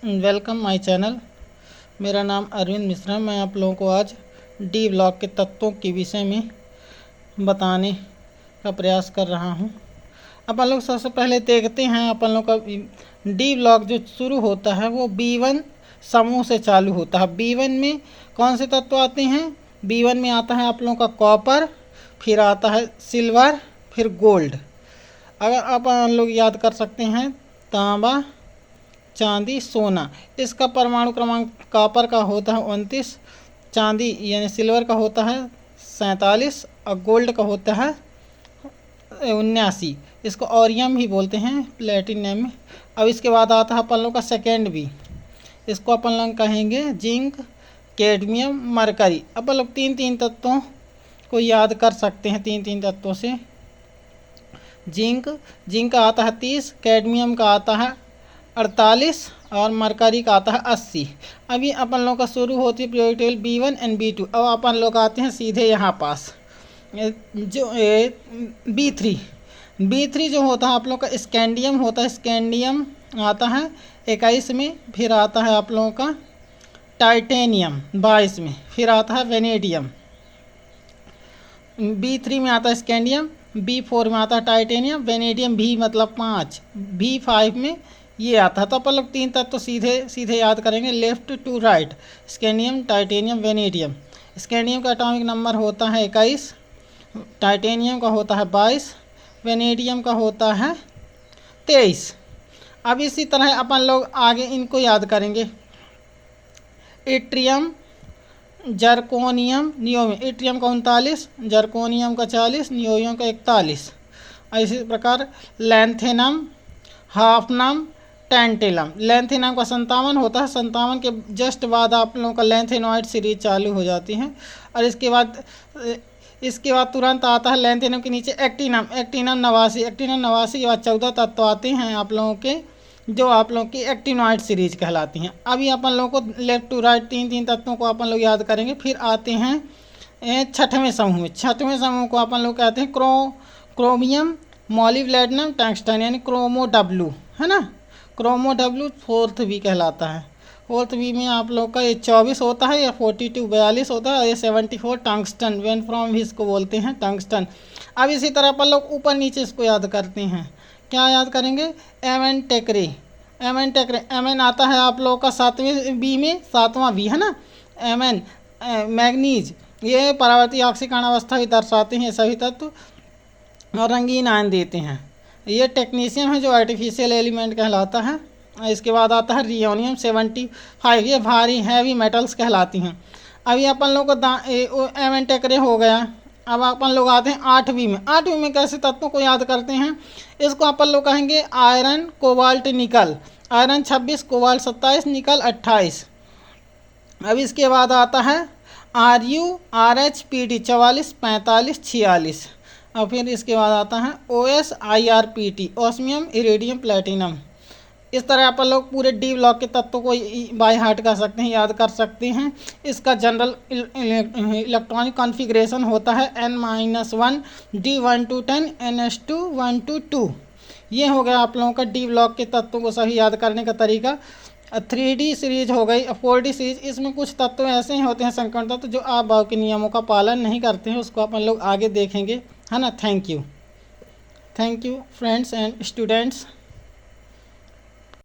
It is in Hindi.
Welcome my channel. मेरा नाम अरविंद मिश्रा। मैं आप लोगों को आज डी ब्लॉक के तत्वों के विषय में बताने का प्रयास कर रहा हूं। अपन लोग सबसे पहले देखते हैं, अपन लोग का डी ब्लॉक जो शुरू होता है वो B1 समूह से चालू होता है। B1 में कौन से तत्व आते हैं? B1 में आता है आप लोगों का कॉपर, फिर आता है सिल्वर, फिर गोल्ड। अगर अपन लोग याद कर सकते हैं, तांबा, चांदी, सोना। इसका परमाणु क्रमांक कॉपर का होता है 29, चांदी यानी सिल्वर का होता है 47 और गोल्ड का होता है 79। इसको ऑरियम भी बोलते हैं, प्लेटिनम में। अब इसके बाद आता है अपन लोग का सेकेंड बी। इसको अपन लोग कहेंगे जिंक, कैडमियम, मरकरी। अपन लोग तीन तीन तत्वों को याद कर सकते हैं। तीन तीन तत्वों से जिंक का आता है 30, कैडमियम का आता है 48 और मरकरी का आता है 80। अभी अपन लोग का शुरू होती है periodic table B1 and B2। अब अपन लोग आते हैं सीधे यहाँ पास जो B3 जो होता है आप लोग का स्कैंडियम होता है। स्कैंडियम आता है 21 में, फिर आता है आप लोगों का टाइटेनियम 22 में, फिर आता है वेनेडियम। B3 में आता है स्कैंडियम, B4 में आता है टाइटेनियम, वेनेडियम भी मतलब 5, B5 में ये आता है। तो अपन लोग तीन तत्व तो सीधे याद करेंगे left to right, scandium, titanium, vanadium. Scandium का एटॉमिक नंबर होता है 21, टाइटेनियम का होता है 22, वेनेडियम का होता है 23। अब इसी तरह अपन लोग आगे इनको याद करेंगे, इट्रियम, जर्कोनियम, नियोमियम। इट्रियम का 39, जर्कोनियम का 40, नियोमियम का 41। इसी प्रकार लैंथेनम, हाफनम, टेंटेलम। लैंथेनम का 57 होता है, 57 के जस्ट बाद आप लोगों का लैंथेनॉइड सीरीज चालू हो जाती है। और इसके बाद तुरंत आता है लैंथेनम के नीचे एक्टिनम, एक्टिनम 89। एक्टिनम 89 के बाद 14 तत्व आते हैं आप लोगों के, जो आप लोगों की एक्टिनॉइड सीरीज कहलाती हैं। अभी अपन लोगों को लेफ्ट टू राइट तीन तीन तत्वों को अपन लोग याद करेंगे। फिर आते हैं छठवें समूह में। छठवें समूह को अपन लोग कहते हैं क्रोमियम, मॉलिब्डेनम, टंगस्टन, यानी क्रोमो W, है ना। क्रोमो W फोर्थ बी कहलाता है। फोर्थ बी में आप लोग का ये 24 होता है, या 42 42 होता है, और ये 74 टंगस्टन, वेन फ्रॉम भी इसको बोलते हैं टंगस्टन। अब इसी तरह अपन लोग ऊपर नीचे इसको याद करते हैं। क्या याद करेंगे? Mn टेकरे, Mn आता है आप लोगों का 7वें बी में, 7वां बी, है ना। Mn मैग्नीज, ये परावर्ती ऑक्सीकरण अवस्था भी दर्शाते हैं सभी तत्व, और रंगीन आयन देते हैं। ये टेक्नीशियम है जो आर्टिफिशियल एलिमेंट कहलाता है। इसके बाद आता है रियोनियम 75, ये भारी हैवी मेटल्स कहलाती हैं। अभी अपन लोग को Mn टेकरे हो गया। अब अपन लोग आते हैं 8वीं में। 8वीं में कैसे तत्वों को याद करते हैं? इसको अपन लोग कहेंगे आयरन, कोबाल्ट, निकल। आयरन 26, कोबाल्ट 27, निकल 28। अब इसके बाद आता है Ru, Rh, Pd 44, 45, 46। और फिर इसके बाद आता है OS, IrPt, osmium, iridium, platinum. इस तरह अपन लोग पूरे डी ब्लॉक के तत्वों को बाय हार्ट कर सकते हैं, याद कर सकते हैं। इसका जनरल इलेक्ट्रॉनिक कॉन्फ़िगरेशन होता है N-1, D1 to 10, NS2 1 to 2। ये हो गया आप लोगों का डी ब्लॉक के तत्वों को सही याद करने का तरीका। 3D सीरीज हो गई, 4D सीरीज। इसमें कुछ तत्व ऐसे होते हैं संकरण तत्व जो आप भाव के नियमों का पालन नहीं करते हैं, उसको अपन लोग आगे देखेंगे, है ना। Thank you friends and students.